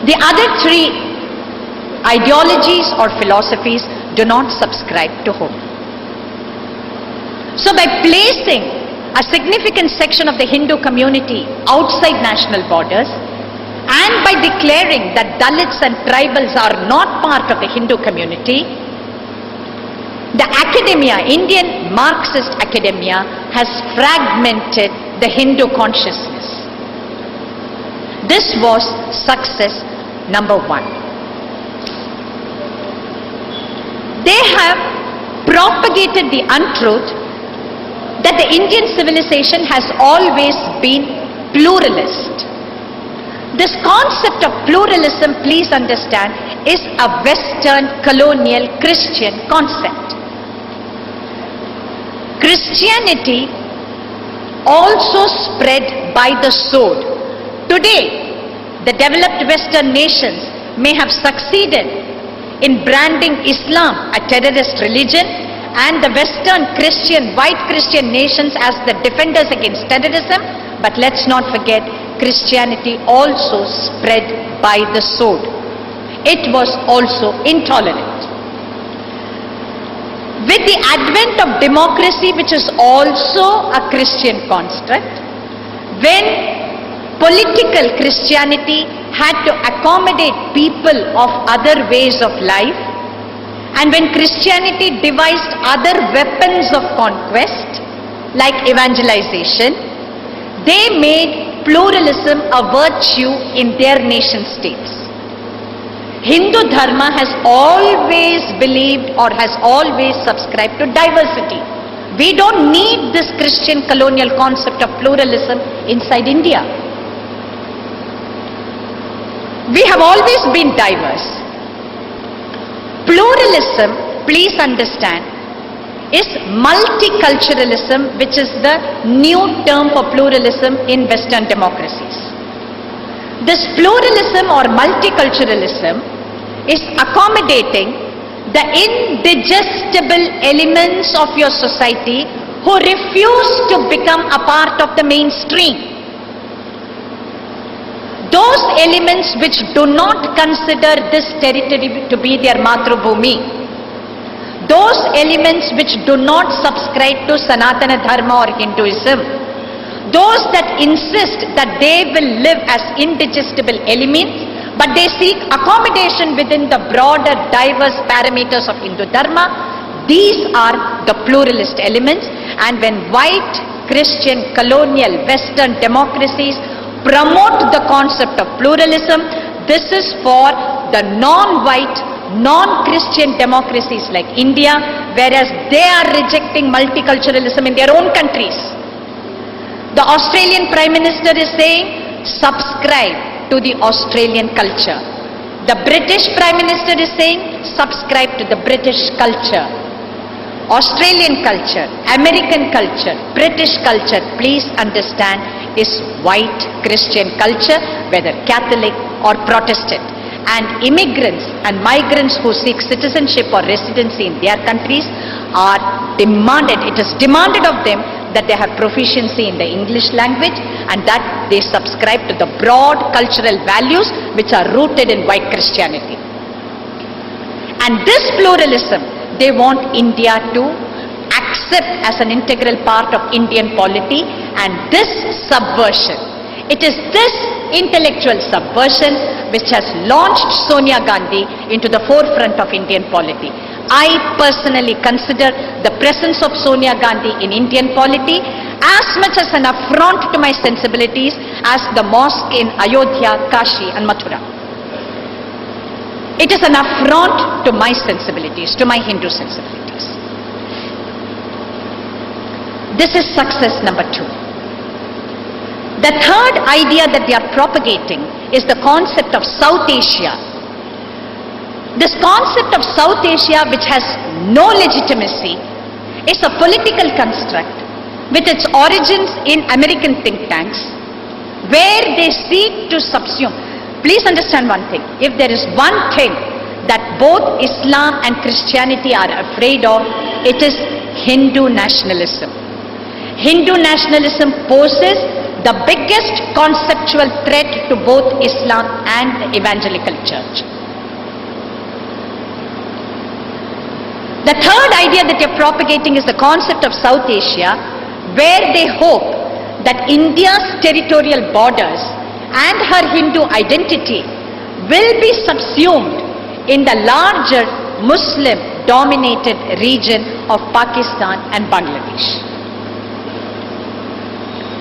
The other three ideologies or philosophies do not subscribe to hope. So by placing a significant section of the Hindu community outside national borders and by declaring that Dalits and tribals are not part of the Hindu community, the academia, Indian Marxist academia, has fragmented the Hindu consciousness. This was success number one. They have propagated the untruth that the Indian civilization has always been pluralist. This concept of pluralism, please understand, is a Western colonial Christian concept. Christianity also spread by the sword. Today, the developed Western nations may have succeeded in branding Islam a terrorist religion and the Western Christian, white Christian nations as the defenders against terrorism, but let's not forget, Christianity also spread by the sword. It was also intolerant. With the advent of democracy, which is also a Christian construct, when political Christianity had to accommodate people of other ways of life, and when Christianity devised other weapons of conquest, like evangelization, they made pluralism a virtue in their nation states. Hindu Dharma has always believed or has always subscribed to diversity. We don't need this Christian colonial concept of pluralism inside India. We have always been diverse. Pluralism, please understand, is multiculturalism, which is the new term for pluralism in Western democracies. This pluralism or multiculturalism is accommodating the indigestible elements of your society who refuse to become a part of the mainstream. Those elements which do not consider this territory to be their Matrubhumi, those elements which do not subscribe to Sanatana Dharma or Hinduism, those that insist that they will live as indigestible elements, but they seek accommodation within the broader diverse parameters of Hindu Dharma, these are the pluralist elements. And when white, Christian, colonial, Western democracies promote the concept of pluralism, this is for the non-white, non-Christian democracies like India, whereas they are rejecting multiculturalism in their own countries. The Australian Prime Minister is saying, subscribe to the Australian culture. The British Prime Minister is saying, subscribe to the British culture. Australian culture, American culture, British culture, please understand, is white Christian culture, whether Catholic or Protestant. And immigrants and migrants who seek citizenship or residency in their countries are demanded, it is demanded of them that they have proficiency in the English language and that they subscribe to the broad cultural values which are rooted in white Christianity. And this pluralism, they want India to accept as an integral part of Indian polity, and this subversion, it is this intellectual subversion which has launched Sonia Gandhi into the forefront of Indian polity. I personally consider the presence of Sonia Gandhi in Indian polity as much as an affront to my sensibilities as the mosque in Ayodhya, Kashi and Mathura. It is an affront to my sensibilities, to my Hindu sensibilities. This is success number 2. The third idea that they are propagating is the concept of South Asia. This concept of South Asia, which has no legitimacy, is a political construct with its origins in American think tanks, where they seek to subsume. Please understand one thing. If there is one thing that both Islam and Christianity are afraid of, it is Hindu nationalism. Hindu nationalism poses the biggest conceptual threat to both Islam and the Evangelical Church. The third idea that they're propagating is the concept of South Asia, where they hope that India's territorial borders and her Hindu identity will be subsumed in the larger Muslim-dominated region of Pakistan and Bangladesh.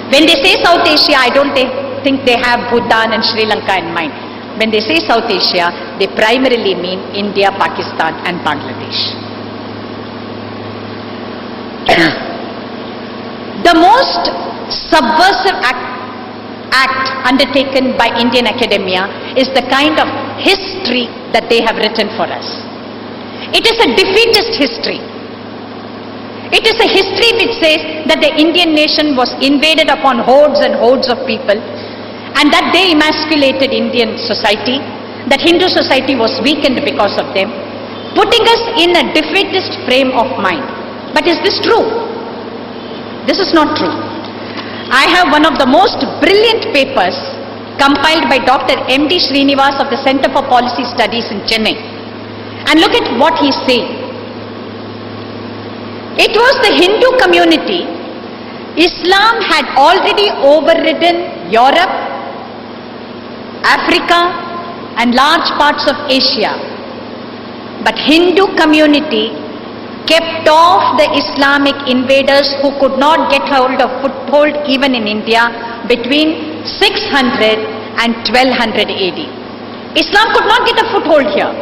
When they say South Asia, I don't think they have Bhutan and Sri Lanka in mind. When they say South Asia, they primarily mean India, Pakistan and Bangladesh. The most subversive act undertaken by Indian academia is the kind of history that they have written for us. It is a defeatist history. It is a history which says that the Indian nation was invaded upon hordes and hordes of people, and that they emasculated Indian society, that Hindu society was weakened because of them, putting us in a defeatist frame of mind. But is this true? This is not true. I have one of the most brilliant papers compiled by Dr. M.D. Srinivas of the Center for Policy Studies in Chennai. And look at what he's saying. It was the Hindu community. Islam had already overridden Europe, Africa, and large parts of Asia. But Hindu community kept off the Islamic invaders who could not get hold of foothold even in India between 600 and 1200 AD. Islam could not get a foothold here.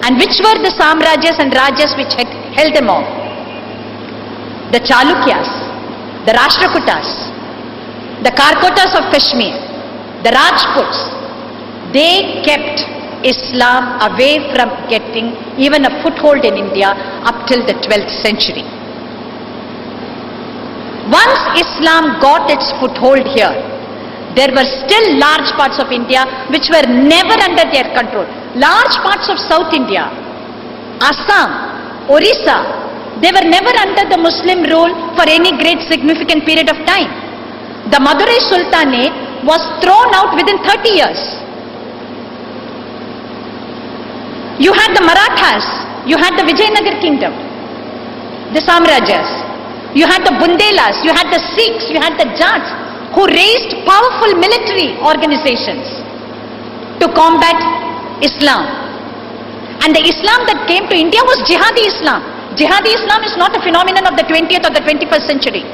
And which were the Samrajas and Rajas which had held them off? The Chalukyas, the Rashtrakutas, the Karkotas of Kashmir, the Rajputs. They kept Islam away from getting even a foothold in India up till the 12th century. Once Islam got its foothold here, there were still large parts of India which were never under their control. Large parts of South India, Assam, Orissa, they were never under the Muslim rule for any great significant period of time. The Madurai Sultanate was thrown out within 30 years. You had the Marathas, you had the Vijayanagar kingdom, the Samrajas, you had the Bundelas, you had the Sikhs, you had the Jats, who raised powerful military organizations to combat Islam. And the Islam that came to India was Jihadi Islam. Jihadi Islam is not a phenomenon of the 20th or the 21st century.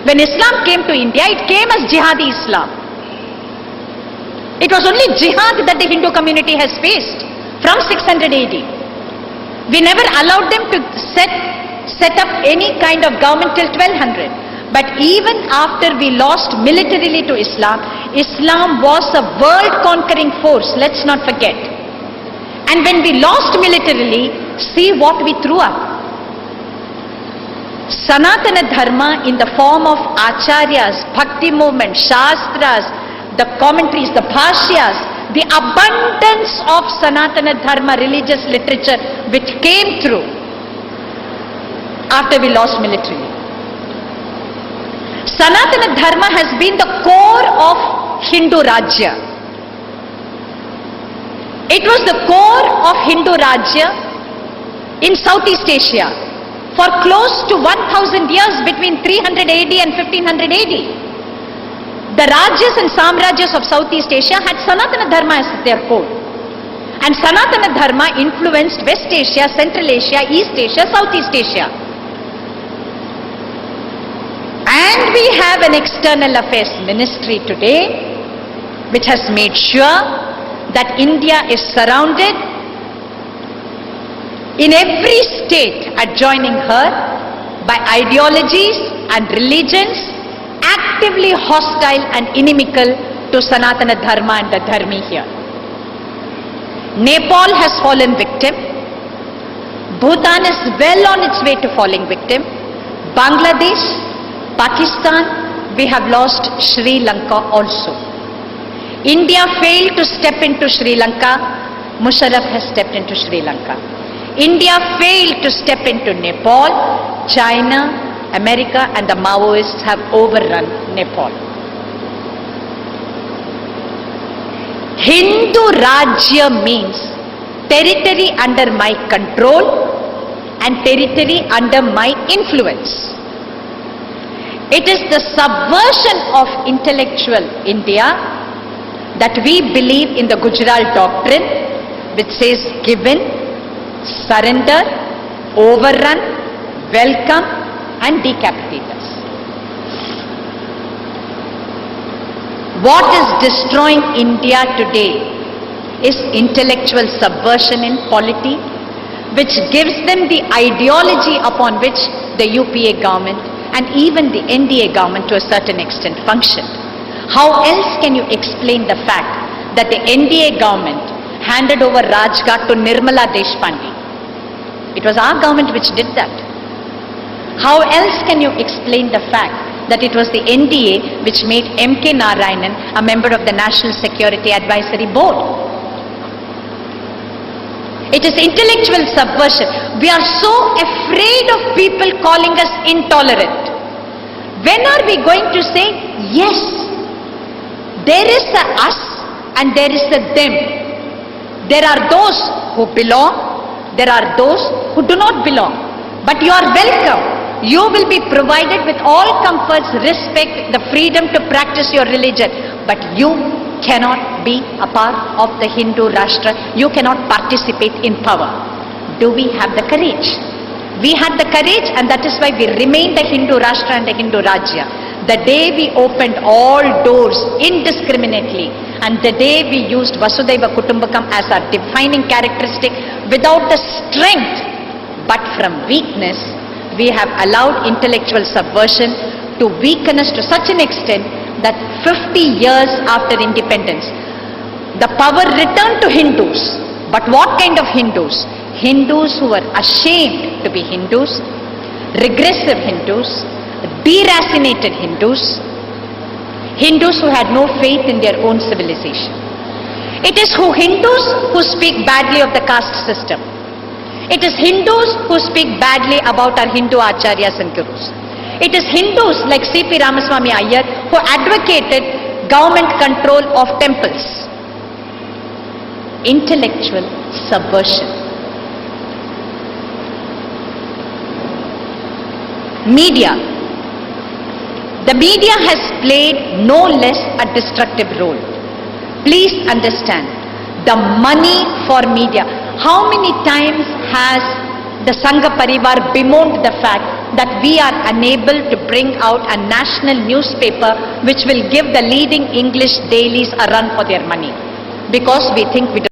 When Islam came to India, it came as Jihadi Islam. It was only jihad that the Hindu community has faced from 600 AD. We never allowed them to set up any kind of government till 1200. But even after we lost militarily to Islam, Islam was a world-conquering force, let's not forget. And when we lost militarily, see what we threw up. Sanatana Dharma in the form of Acharyas, Bhakti movement, Shastras, the commentaries, the Bhashyas, the abundance of Sanatana Dharma religious literature which came through after we lost militarily. Sanatana Dharma has been the core of Hindu Rajya. It was the core of Hindu Rajya in Southeast Asia for close to 1000 years between 300 AD and 1500 AD. The Rajas and Samrajas of Southeast Asia had Sanatana Dharma as their core. And Sanatana Dharma influenced West Asia, Central Asia, East Asia, Southeast Asia. And we have an external affairs ministry today which has made sure that India is surrounded in every state adjoining her by ideologies and religions actively hostile and inimical to Sanatana Dharma and the Dharmi here. Nepal has fallen victim. Bhutan is well on its way to falling victim. Bangladesh, Pakistan, we have lost Sri Lanka also. India failed to step into Sri Lanka. Musharraf has stepped into Sri Lanka. India failed to step into Nepal. China, America and the Maoists have overrun Nepal. Hindu Rajya means territory under my control and territory under my influence. It is the subversion of intellectual India that we believe in the Gujarat doctrine, which says given, surrender, overrun, welcome and decapitate us. What is destroying India today is intellectual subversion in polity, which gives them the ideology upon which the UPA government and even the NDA government to a certain extent functioned. How else can you explain the fact that the NDA government handed over Rajghat to Nirmala Deshpande? It was our government which did that. How else can you explain the fact that it was the NDA which made M.K. Narayanan a member of the National Security Advisory Board? It is intellectual subversion. We are so afraid of people calling us intolerant. When are we going to say, yes, there is a us and there is a them. There are those who belong, there are those who do not belong. But you are welcome. You will be provided with all comforts, respect, the freedom to practice your religion. But you cannot be a part of the Hindu Rashtra. You cannot participate in power. Do we have the courage? We had the courage, and that is why we remained the Hindu Rashtra and the Hindu Rajya. The day we opened all doors indiscriminately, and the day we used Vasudhaiva Kutumbakam as our defining characteristic without the strength but from weakness, we have allowed intellectual subversion to weaken us to such an extent that 50 years after independence, the power returned to Hindus. But what kind of Hindus? Hindus who were ashamed to be Hindus, regressive Hindus, deracinated Hindus, Hindus who had no faith in their own civilization. It is Hindus who speak badly of the caste system. It is Hindus who speak badly about our Hindu acharyas and gurus. It is Hindus like C.P. Ramaswamy Iyer who advocated government control of temples. Intellectual subversion. Media. The media has played no less a destructive role. Please understand, the money for media. How many times has the Sangha Parivar bemoaned the fact that we are unable to bring out a national newspaper which will give the leading English dailies a run for their money? Because we think we don't